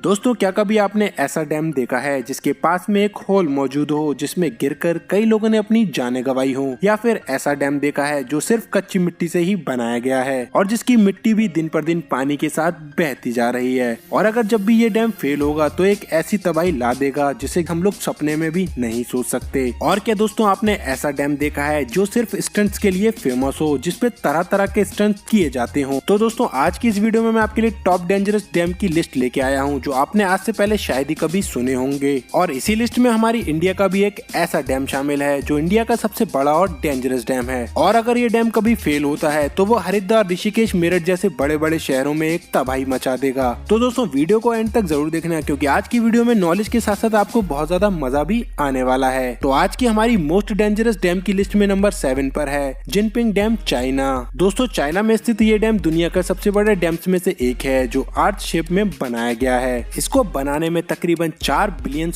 दोस्तों क्या कभी आपने ऐसा डैम देखा है जिसके पास में एक होल मौजूद हो जिसमें गिरकर कई लोगों ने अपनी जानें गंवाई हो, या फिर ऐसा डैम देखा है जो सिर्फ कच्ची मिट्टी से ही बनाया गया है और जिसकी मिट्टी भी दिन पर दिन पानी के साथ बहती जा रही है। और अगर जब भी ये डैम फेल होगा तो एक ऐसी तबाही ला देगा जिसे हम लोग सपने में भी नहीं सोच सकते। और क्या दोस्तों आपने ऐसा डैम देखा है जो सिर्फ स्टंट्स के लिए फेमस हो, जिसपे तरह तरह के स्टंट किए जाते हो? तो दोस्तों आज की इस वीडियो में मैं आपके लिए टॉप डेंजरस डैम की लिस्ट लेके आया हूँ जो आपने आज से पहले शायद ही कभी सुने होंगे। और इसी लिस्ट में हमारी इंडिया का भी एक ऐसा डैम शामिल है जो इंडिया का सबसे बड़ा और डेंजरस डैम है। और अगर ये डैम कभी फेल होता है तो वो हरिद्वार, ऋषिकेश, मेरठ जैसे बड़े बड़े शहरों में एक तबाही मचा देगा। तो दोस्तों वीडियो को एंड तक जरूर देखना क्योंकि आज की वीडियो में नॉलेज के साथ साथ आपको बहुत ज्यादा मजा भी आने वाला है। तो आज की हमारी मोस्ट डेंजरस डैम की लिस्ट में नंबर 7 पर है जिनपिंग डैम, चाइना। दोस्तों चाइना में स्थित ये डैम दुनिया का सबसे बड़े डैम्स में से एक है जो आर्च शेप में बनाया गया है। इसको बनाने में तकरीबन $4 बिलियन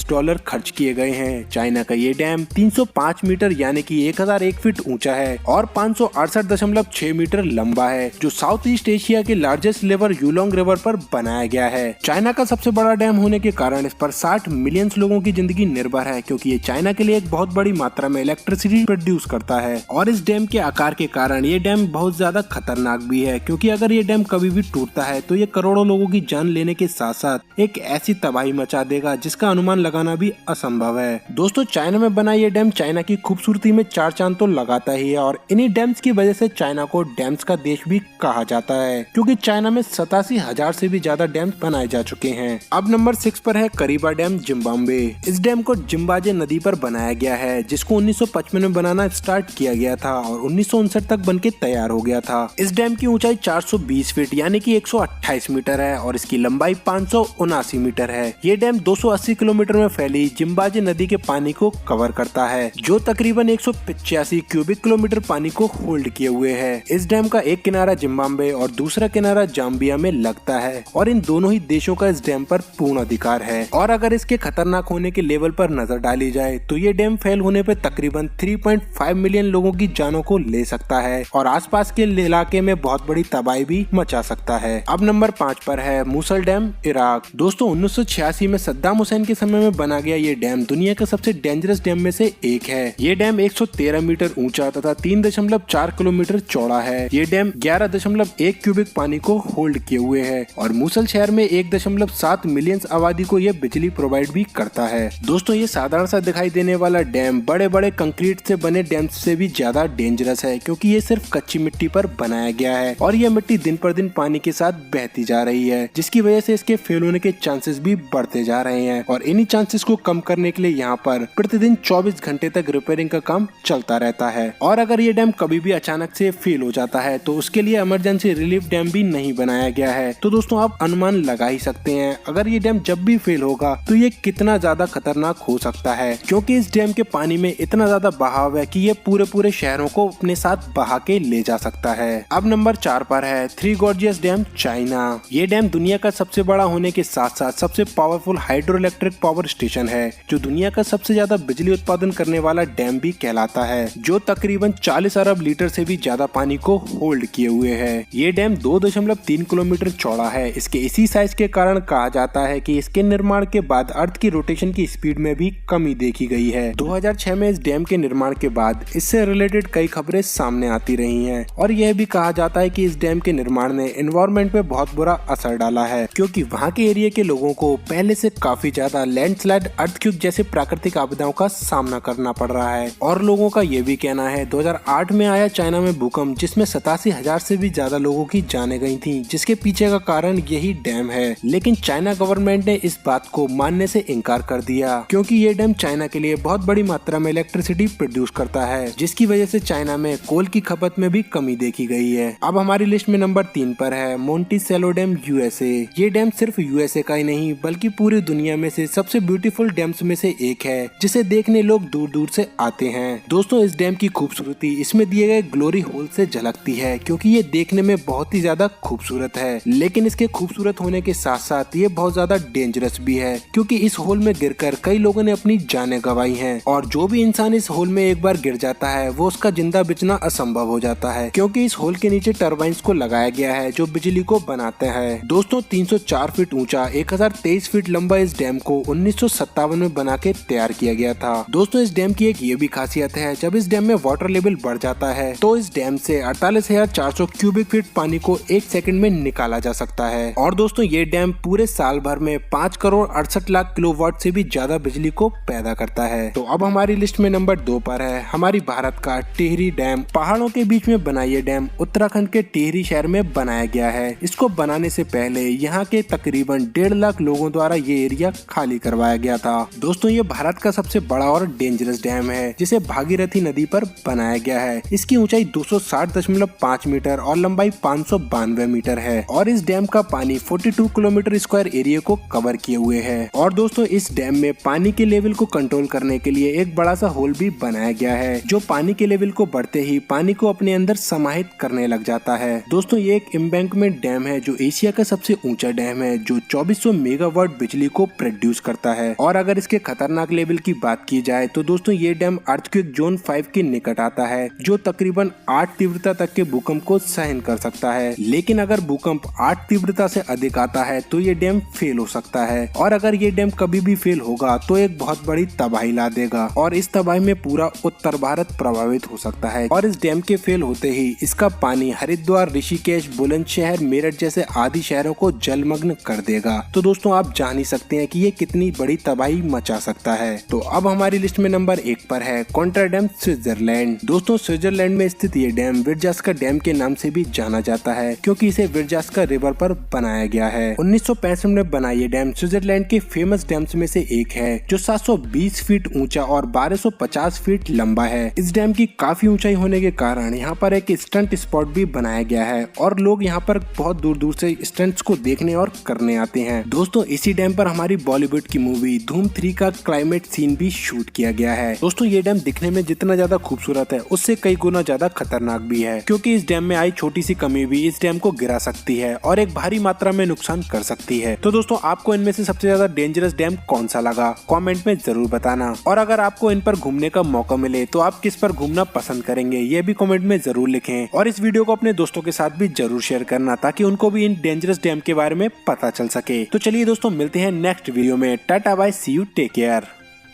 खर्च किए गए हैं। चाइना का ये डैम 305 मीटर यानी कि 1001 फीट ऊंचा है और 568.6 मीटर लंबा है जो साउथ ईस्ट एशिया के लार्जेस्ट रिवर यूलोंग रिवर पर बनाया गया है। चाइना का सबसे बड़ा डैम होने के कारण इस पर 60 मिलियन लोगों की जिंदगी निर्भर है क्योंकि ये चाइना के लिए एक बहुत बड़ी मात्रा में इलेक्ट्रिसिटी प्रोड्यूस करता है। और इस डैम के आकार के कारण ये डैम बहुत ज्यादा खतरनाक भी है क्योंकि अगर ये डैम कभी भी टूटता है तो ये करोड़ों लोगों की जान लेने के साथ साथ एक ऐसी तबाही मचा देगा जिसका अनुमान लगाना भी असंभव है। दोस्तों चाइना में बना ये डैम चाइना की खूबसूरती में 4 चांद तो लगाता ही है और इन्हीं डैम्स की वजह से चाइना को डैम्स का देश भी कहा जाता है क्योंकि चाइना में 87,000 से भी ज्यादा डैम बनाए जा चुके हैं। अब नंबर 6 पर है करीबा डैम, जिम्बाब्वे। इस डैम को जिम्बाब्वे नदी पर बनाया गया है जिसको 1955 में बनाना स्टार्ट किया गया था और 1959 तक बनके तैयार हो गया था। इस डैम की ऊंचाई 420 फीट यानी कि 128 मीटर है और इसकी लंबाई 579 मीटर है। ये डैम 280 किलोमीटर में फैली जिम्बाब्वे नदी के पानी को कवर करता है जो तकरीबन 185 क्यूबिक किलोमीटर पानी को होल्ड किए हुए है। इस डैम का एक किनारा जिम्बाब्वे और दूसरा किनारा जाम्बिया में लगता है और इन दोनों ही देशों का इस डैम पर पूर्ण अधिकार है। और अगर इसके खतरनाक होने के लेवल पर नजर डाली जाए तो ये डैम फेल होने पे तकरीबन 3.5 मिलियन लोगों की जानों को ले सकता है और आसपास के इलाके में बहुत बड़ी तबाही भी मचा सकता है। अब नंबर 5 पर है मूसल डैम, इराक। दोस्तों 1986 में सद्दाम हुसैन के समय में बना गया ये डैम दुनिया का सबसे डेंजरस डैम में से एक है। ये डैम 113 मीटर ऊंचा तथा 3.4 किलोमीटर चौड़ा है। ये डैम 11.1 क्यूबिक पानी को होल्ड किए हुए है और मूसल शहर में 1.7 मिलियन आबादी को ये बिजली प्रोवाइड भी करता है। दोस्तों ये साधारण सा दिखाई देने वाला डैम बड़े बड़े कंक्रीट से बने डैम से भी ज्यादा डेंजरस है क्योंकि ये सिर्फ कच्ची मिट्टी पर बनाया गया है और ये मिट्टी दिन पर दिन पानी के साथ बहती जा रही है जिसकी वजह से इसके फेल होने के चांसेस भी बढ़ते जा रहे हैं। और इन्हीं चांसेस को कम करने के लिए यहाँ पर प्रतिदिन 24 घंटे तक रिपेयरिंग का काम चलता रहता है। और अगर ये डैम कभी भी अचानक से फेल हो जाता है तो उसके लिए इमरजेंसी रिलीफ डैम भी नहीं बनाया गया है। तो दोस्तों आप अनुमान लगा ही सकते हैं अगर ये डैम जब भी फेल होगा तो ये कितना ज्यादा खतरनाक हो सकता है क्योंकि इस डैम के पानी में इतना ज्यादा बहाव है कि ये पूरे शहरों को अपने साथ बहा के ले जा सकता है। अब नंबर 4 पर है थ्री गॉर्जियस डैम, चाइना। ये डैम दुनिया का सबसे बड़ा होने के साथ साथ सबसे powerful hydro electric power station है जो दुनिया का सबसे ज्यादा बिजली उत्पादन करने वाला डैम भी कहलाता है जो तकरीबन 40 अरब लीटर से भी ज्यादा पानी को होल्ड किए हुए है। ये डैम 2.3 किलोमीटर चौड़ा है। इसके इसी साइज के कारण कहा जाता है कि इसके निर्माण के बाद अर्थ की रोटेशन की स्पीड में भी कमी देखी गई है। 2006 में इस डैम के निर्माण के बाद इससे रिलेटेड कई खबरें सामने आती रही हैं और यह भी कहा जाता है कि इस डैम के निर्माण ने एनवायरनमेंट पे बहुत बुरा असर डाला है क्योंकि वहाँ के एरिया के लोगों को पहले से काफी ज्यादा लैंडस्लाइड, अर्थक्वेक जैसे प्राकृतिक आपदाओं का सामना करना पड़ रहा है। और लोगों का ये भी कहना है 2008 में आया चाइना में भूकंप जिसमें 87,000 से भी ज्यादा लोगों की जानें गई थी जिसके पीछे का कारण यही डैम है। लेकिन चाइना गवर्नमेंट ने इस बात को मानने से इनकार कर दिया क्योंकि ये डैम चाइना के लिए बहुत बड़ी मात्रा में इलेक्ट्रिसिटी प्रोड्यूस करता है जिसकी वजह से चाइना में कोल की खपत में भी कमी देखी गई है। अब हमारी लिस्ट में नंबर 3 पर है मोंटिसेलो डैम, यूएसए। ये डैम सिर्फ यूएसए का ही नहीं बल्कि पूरी दुनिया में से सबसे ब्यूटीफुल डैम्स में से एक है जिसे देखने लोग दूर दूर से आते हैं। दोस्तों इस डैम की खूबसूरती इसमें दिए गए ग्लोरी होल से झलकती है क्योंकि ये देखने में बहुत ही ज्यादा खूबसूरत है लेकिन इसके खूबसूरत होने के साथ साथ ये बहुत ज्यादा डेंजरस भी है क्योंकि इस होल में गिरकर कई लोगों ने अपनी जानें गंवाई हैं और जो भी इंसान इस होल में एक बार गिर जाता है वो उसका जिंदा बचना असंभव हो जाता है क्योंकि इस होल के नीचे टरबाइन्स को लगाया गया है जो बिजली को बनाते हैं। दोस्तों 304 फीट ऊंचा ऊंचा 1023 फीट लंबा इस डैम को 1957 में बना के तैयार किया गया था। दोस्तों इस डैम की एक ये भी खासियत है, जब इस डैम में वाटर लेवल बढ़ जाता है तो इस डैम से 48,400 क्यूबिक फीट पानी को 1 सेकंड में निकाला जा सकता है। और दोस्तों ये डैम पूरे साल भर में 5 करोड़ 68 लाख किलोवाट से भी ज्यादा बिजली को पैदा करता है। तो अब हमारी लिस्ट में नंबर 2 पर है हमारी भारत का टिहरी डैम। पहाड़ों के बीच में बना ये डैम उत्तराखंड के टिहरी शहर में बनाया गया है। इसको बनाने से पहले यहाँ के तकरीबन 1.5 लाख लोगों द्वारा ये एरिया खाली करवाया गया था। दोस्तों ये भारत का सबसे बड़ा और डेंजरस डैम है जिसे भागीरथी नदी पर बनाया गया है। इसकी ऊंचाई 260.5 मीटर और लंबाई 592 मीटर है और इस डैम का पानी 42 किलोमीटर स्क्वायर एरिया को कवर किए हुए है। और दोस्तों इस डैम में पानी के लेवल को कंट्रोल करने के लिए एक बड़ा सा होल भी बनाया गया है जो पानी के लेवल को बढ़ते ही पानी को अपने अंदर समाहित करने लग जाता है। दोस्तों ये एक एम्बैंकमेंट डैम है जो एशिया का सबसे ऊंचा डैम है जो 2400 मेगावाट बिजली को प्रोड्यूस करता है। और अगर इसके खतरनाक लेवल की बात की जाए तो दोस्तों ये डैम अर्थक्वेक जोन 5 के निकट आता है जो तकरीबन 8 तीव्रता तक के भूकंप को सहन कर सकता है। लेकिन अगर भूकंप 8 तीव्रता से अधिक आता है तो ये डैम फेल हो सकता है और अगर ये डैम कभी भी फेल होगा तो एक बहुत बड़ी तबाही ला देगा और इस तबाही में पूरा उत्तर भारत प्रभावित हो सकता है। और इस डैम के फेल होते ही इसका पानी हरिद्वार, ऋषिकेश, बुलंदशहर, मेरठ जैसे आदि शहरों को जलमग्न कर देगा। तो दोस्तों आप जान ही सकते हैं कि ये कितनी बड़ी तबाही मचा सकता है। तो अब हमारी लिस्ट में नंबर 1 पर है कोंट्रा डैम, स्विट्जरलैंड। दोस्तों स्विट्जरलैंड में स्थित ये डैम विट्जास्का डैम के नाम से भी जाना जाता है क्योंकि इसे विट्जास्का रिवर पर बनाया गया है। 1965 में बना ये डैम स्विट्जरलैंड के फेमस डैम्स में से एक है जो 720 फीट ऊंचा और 1250 फीट लंबा है। इस डैम की काफी ऊंचाई होने के कारण यहाँ पर एक स्टंट स्पॉट भी बनाया गया है और लोग यहाँ पर बहुत दूर दूर से स्टंट्स को देखने और करने आते हैं। दोस्तों इसी डैम पर हमारी बॉलीवुड की मूवी धूम 3 का क्लाइमेट सीन भी शूट किया गया है। दोस्तों ये डैम दिखने में जितना ज्यादा खूबसूरत है उससे कई गुना ज्यादा खतरनाक भी है क्योंकि इस डैम में आई छोटी सी कमी भी इस डैम को गिरा सकती है और एक भारी मात्रा में नुकसान कर सकती है। तो दोस्तों आपको इनमें से सबसे ज्यादा डेंजरस डैम कौन सा लगा कमेंट में जरूर बताना। और अगर आपको इन पर घूमने का मौका मिले तो आप किस पर घूमना पसंद करेंगे ये भी कमेंट में जरूर लिखें। और इस वीडियो को अपने दोस्तों के साथ भी जरूर शेयर करना ताकि उनको भी इन डेंजरस डैम के बारे में पता चल सके। तो चलिए दोस्तों मिलते हैं नेक्स्ट वीडियो में। Tata bye, see you, take care.